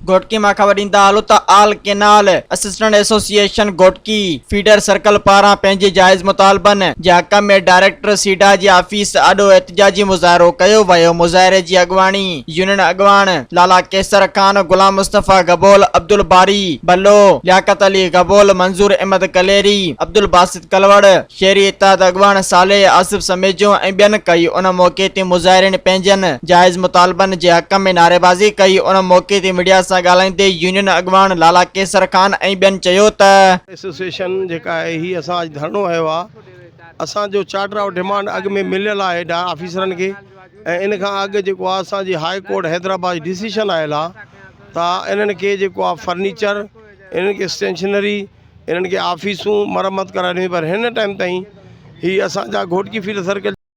घोटकी मां ख़बर ॾींदा हलूं त all canal assistant association Ghotki feeder circle पारां पंहिंजे जाइज़ मुतालबनि जे हक़ में डायरेक्टर सीडा जी ऑफिस आॾो एहतिजाजी मुज़ाहिरो कयो वियो। मुज़ाहिरे जी अॻवानी यूनियन अॻवान लाला केसर खान, गुलाम मुस्तफ़ा गबोल, अब्दुल बारी बल्लो, लियाकत अली गबोल, मंजूर अहमद कलेरी, अब्दुल बासित कलवड़, शेरी इत्ताद अॻवान सालेह आसिफ समेजो ऐं ॿियनि कई। उन मौके ते मुज़ाहिरनि पंहिंजनि जाइज़ मुतालबनि जे हक़ में नारेबाज़ी कई। उन मौके ते मीडिया सां ॻाल्हाईंदे यूनियन अॻवान लाला केसर खान ऐं ॿियनि चयो त एसोसिएशन जेका आहे ही असां अॼु धरणो आयो आहे। असांजो चार्टर ऑफ डिमांड अॻु में मिलियल आहे ऑफिसरनि खे ऐं इन खां अॻु जेको आहे असांजी हाई कोर्ट हैदराबाद डिसीशन आयल आहे त इन्हनि खे जेको आहे फर्नीचर, इन्हनि खे स्टेशनरी, इन्हनि खे ऑफिसूं मरम्मत कराइणियूं। पर हिन टाइम ताईं ही असांजा घोटकी फील्ड सर्कल